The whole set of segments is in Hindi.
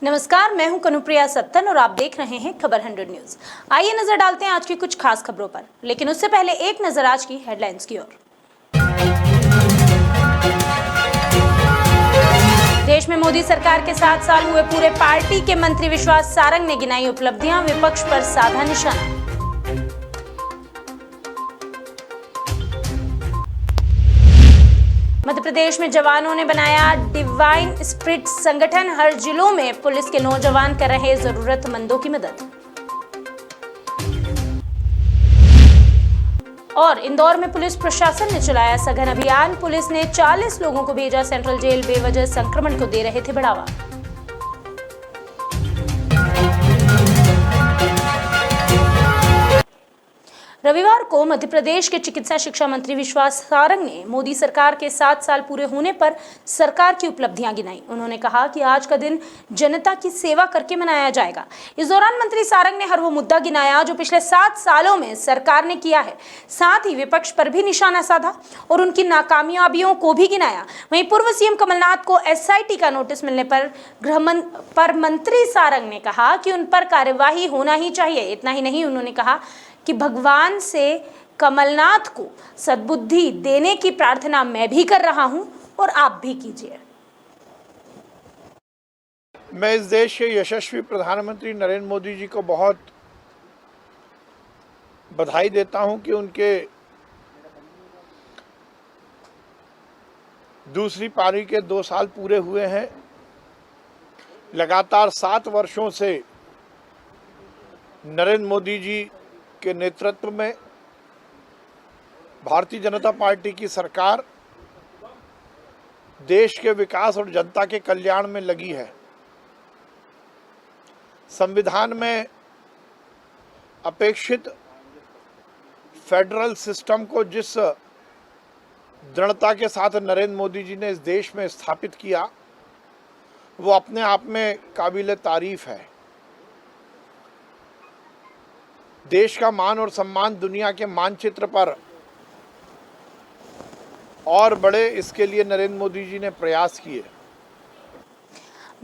नमस्कार, मैं हूं कनुप्रिया सत्तन और आप देख रहे हैं खबर 100 न्यूज। आइए नजर डालते हैं आज की कुछ खास खबरों पर, लेकिन उससे पहले एक नजर आज की हेडलाइंस की ओर। देश में मोदी सरकार के 7 साल हुए पूरे, पार्टी के मंत्री विश्वास सारंग ने गिनाई उपलब्धियां, विपक्ष पर साधा निशाना। मध्य प्रदेश में जवानों ने बनाया डिवाइन स्पिरिट संगठन, हर जिलों में पुलिस के नौजवान कर रहे जरूरतमंदों की मदद। और इंदौर में पुलिस प्रशासन ने चलाया सघन अभियान, पुलिस ने 40 लोगों को भेजा सेंट्रल जेल, बेवजह संक्रमण को दे रहे थे बढ़ावा। रविवार को मध्य प्रदेश के चिकित्सा शिक्षा मंत्री विश्वास सारंग ने मोदी सरकार के 7 साल पूरे होने पर सरकार की उपलब्धियां गिनाई। उन्होंने कहा कि आज का दिन जनता की सेवा करके मनाया जाएगा। इस दौरान मंत्री सारंग ने हर वो मुद्दा गिनाया जो पिछले 7 सालों में सरकार ने किया है, साथ ही विपक्ष पर भी निशाना साधा और उनकी नाकामयाबियों को भी गिनाया। वहीं पूर्व सीएम कमलनाथ को एसआईटी का नोटिस मिलने पर मंत्री सारंग ने कहा कि उन पर कार्यवाही होना ही चाहिए। इतना ही नहीं, उन्होंने कहा कि भगवान से कमलनाथ को सद्बुद्धि देने की प्रार्थना मैं भी कर रहा हूं और आप भी कीजिए। मैं इस देश के यशस्वी प्रधानमंत्री नरेंद्र मोदी जी को बहुत बधाई देता हूं कि उनके दूसरी पारी के 2 साल पूरे हुए हैं। लगातार 7 वर्षों से नरेंद्र मोदी जी के नेतृत्व में भारतीय जनता पार्टी की सरकार देश के विकास और जनता के कल्याण में लगी है। संविधान में अपेक्षित फेडरल सिस्टम को जिस दृढ़ता के साथ नरेंद्र मोदी जी ने इस देश में स्थापित किया, वो अपने आप में काबिल तारीफ है। देश का मान और सम्मान दुनिया के मानचित्र पर और बड़े, इसके लिए नरेंद्र मोदी जी ने प्रयास किए।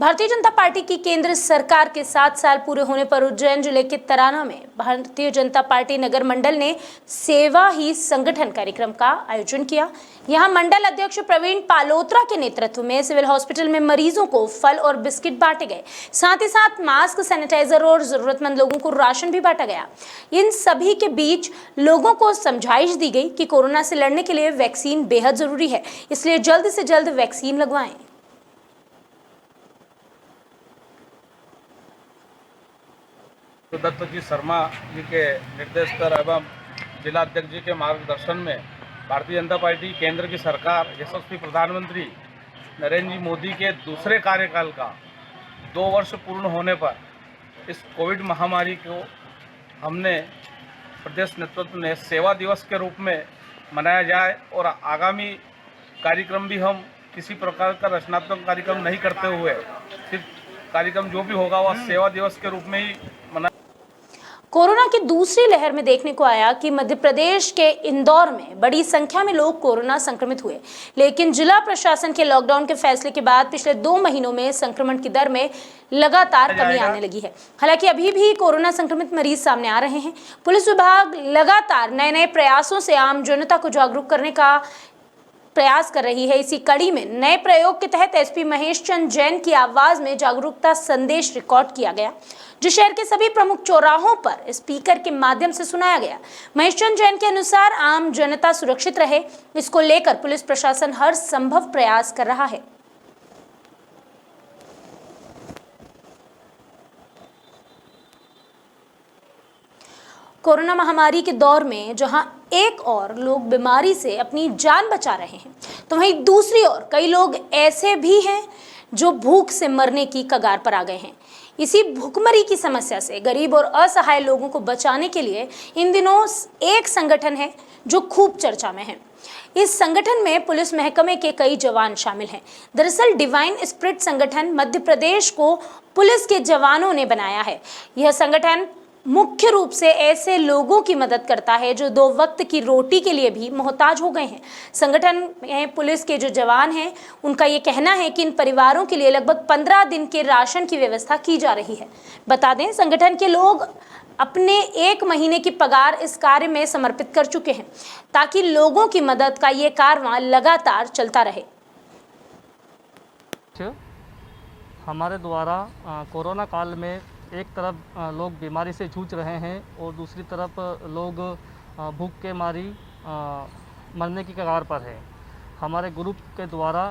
भारतीय जनता पार्टी की केंद्र सरकार के 7 साल पूरे होने पर उज्जैन जिले के तराना में भारतीय जनता पार्टी नगर मंडल ने सेवा ही संगठन कार्यक्रम का आयोजन किया। यहां मंडल अध्यक्ष प्रवीण पालोत्रा के नेतृत्व में सिविल हॉस्पिटल में मरीजों को फल और बिस्किट बांटे गए, साथ ही साथ मास्क, सैनिटाइजर और जरूरतमंद लोगों को राशन भी बांटा गया। इन सभी के बीच लोगों को समझाइश दी गई कि कोरोना से लड़ने के लिए वैक्सीन बेहद जरूरी है, इसलिए जल्द से जल्द वैक्सीन लगवाएं। दत्त जी शर्मा जी के निर्देश पर एवं जिला अध्यक्ष जी के मार्गदर्शन में भारतीय जनता पार्टी केंद्र की सरकार यशस्वी प्रधानमंत्री नरेंद्र जी मोदी के दूसरे कार्यकाल का 2 वर्ष पूर्ण होने पर इस कोविड महामारी को हमने प्रदेश नेतृत्व ने सेवा दिवस के रूप में मनाया जाए और आगामी कार्यक्रम भी हम किसी प्रकार का रचनात्मक कार्यक्रम नहीं करते हुए सिर्फ कार्यक्रम जो भी होगा वह सेवा दिवस के रूप में ही मना। कोरोना की दूसरी लहर में देखने को आया कि मध्य प्रदेश के इंदौर में बड़ी संख्या में लोग कोरोना संक्रमित हुए, लेकिन जिला प्रशासन के लॉकडाउन के फैसले के बाद पिछले 2 महीनों में संक्रमण की दर में लगातार कमी आने लगी है। हालांकि अभी भी कोरोना संक्रमित मरीज सामने आ रहे हैं। पुलिस विभाग लगातार नए प्रयासों से आम जनता को जागरूक करने का प्रयास कर रही है। इसी कड़ी में नए प्रयोग के तहत एसपी महेश चंद जैन की आवाज में जागरूकता संदेश रिकॉर्ड किया गया, जो शहर के सभी प्रमुख चौराहों पर स्पीकर के माध्यम से सुनाया गया। महेश चंद जैन के अनुसार आम जनता सुरक्षित रहे, इसको लेकर पुलिस प्रशासन हर संभव प्रयास कर रहा है। कोरोना महामारी के दौर में जहां एक और लोग बीमारी से अपनी जान बचा रहे हैं, तो वहीं दूसरी ओर कई लोग ऐसे भी हैं जो भूख से मरने की कगार पर आ गए हैं। इसी भूखमरी की समस्या से गरीब और असहाय लोगों को बचाने के लिए इन दिनों एक संगठन है जो खूब चर्चा में है। इस संगठन में पुलिस महकमे के कई जवान शामिल हैं। दरअसल डिवाइन स्पिरिट संगठन मध्य प्रदेश को पुलिस के जवानों ने बनाया है। यह संगठन मुख्य रूप से ऐसे लोगों की मदद करता है जो 2 वक्त की रोटी के लिए भी मोहताज हो गए हैं। संगठन में पुलिस के जो जवान हैं, उनका ये कहना है कि इन परिवारों के लिए लगभग 15 दिन के राशन की व्यवस्था की जा रही है। बता दें, संगठन के लोग अपने 1 महीने की पगार इस कार्य में समर्पित कर चुके हैं ताकि लोगों की मदद का ये कारवां लगातार चलता रहे। हमारे द्वारा कोरोना काल में एक तरफ लोग बीमारी से जूझ रहे हैं और दूसरी तरफ लोग भूख के मारी मरने की कगार पर है। हमारे ग्रुप के द्वारा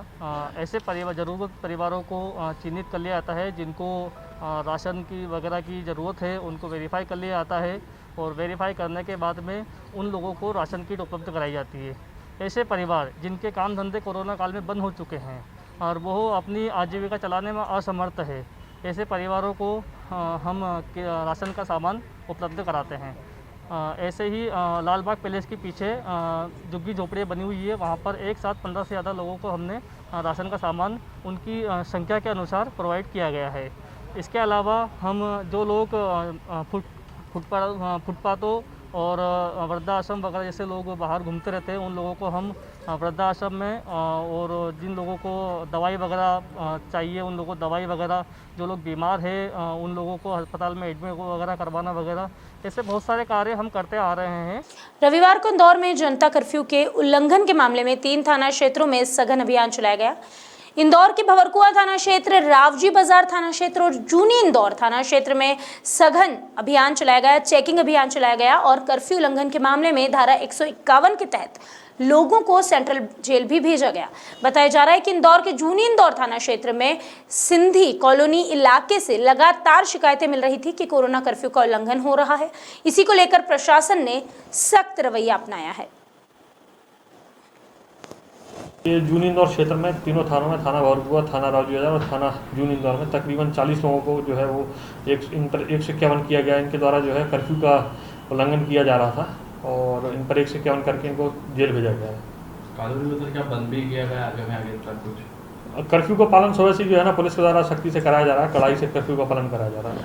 ऐसे ज़रूरत परिवारों को चिन्हित कर लिया जाता है जिनको राशन की वगैरह की ज़रूरत है, उनको वेरीफाई कर लिया जाता है और वेरीफाई करने के बाद में उन लोगों को राशन किट उपलब्ध कराई जाती है। ऐसे परिवार जिनके काम धंधे कोरोना काल में बंद हो चुके हैं और वो अपनी आजीविका चलाने में असमर्थ है, ऐसे परिवारों को हम राशन का सामान उपलब्ध कराते हैं। ऐसे ही लाल बाग पैलेस के पीछे झुग्गी झोपड़ियाँ बनी हुई है, वहाँ पर एक साथ 15 से ज़्यादा लोगों को हमने राशन का सामान उनकी संख्या के अनुसार प्रोवाइड किया गया है। इसके अलावा हम जो लोग फुटपाथों और वृद्धाश्रम वगैरह जैसे लोग बाहर घूमते रहते हैं, उन लोगों को हम वृद्धाश्रम में और जिन लोगों को दवाई वगैरह चाहिए, उन लोगों को दवाई वगैरह, जो लोग बीमार हैं उन लोगों को अस्पताल में एडमिट वगैरह करवाना वगैरह, ऐसे बहुत सारे कार्य हम करते आ रहे हैं। रविवार को इंदौर में जनता कर्फ्यू के उल्लंघन के मामले में 3 थाना क्षेत्रों में सघन अभियान चलाया गया। इंदौर के भंवरकुआं थाना क्षेत्र, रावजी बाजार थाना क्षेत्र और जूनी इंदौर थाना क्षेत्र में सघन अभियान चलाया गया, चेकिंग अभियान चलाया गया और कर्फ्यू उल्लंघन के मामले में धारा 151 के तहत लोगों को सेंट्रल जेल भी भेजा गया। बताया जा रहा है कि इंदौर के जूनी इंदौर थाना क्षेत्र में सिंधी कॉलोनी इलाके से लगातार शिकायतें मिल रही थी कि कोरोना कर्फ्यू का उल्लंघन हो रहा है। इसी को लेकर प्रशासन ने सख्त रवैया अपनाया है। ये जूनी इंदौर क्षेत्र में तीनों थानों में, थाना भंवरकुआं, थाना रावजी बाजार और थाना जूनी इंदौर में तकरीबन 40 लोगों को जो है वो इन पर 151 किया गया। इनके द्वारा जो है कर्फ्यू का उल्लंघन किया जा रहा था और इन पर 151 करके इनको जेल भेजा गया है। कानूनी में तो क्या बंद भी किया गया आगे तक कुछ? कर्फ्यू का पालन सुबह से जो है ना पुलिस के द्वारा सख्ती से कराया जा रहा है, कड़ाई से कर्फ्यू का पालन कराया जा रहा है।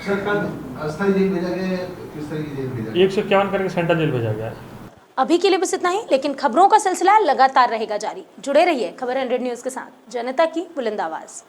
सर, कल अस्थायी जेल भेजा गया, किस तरह की जेल भेजा गया? 151 करके सेंट्रल जेल भेजा गया है। अभी के लिए बस इतना ही, लेकिन खबरों का सिलसिला लगातार रहेगा जारी। जुड़े रहिए खबर 100 न्यूज़ के साथ, जनता की बुलंद आवाज़।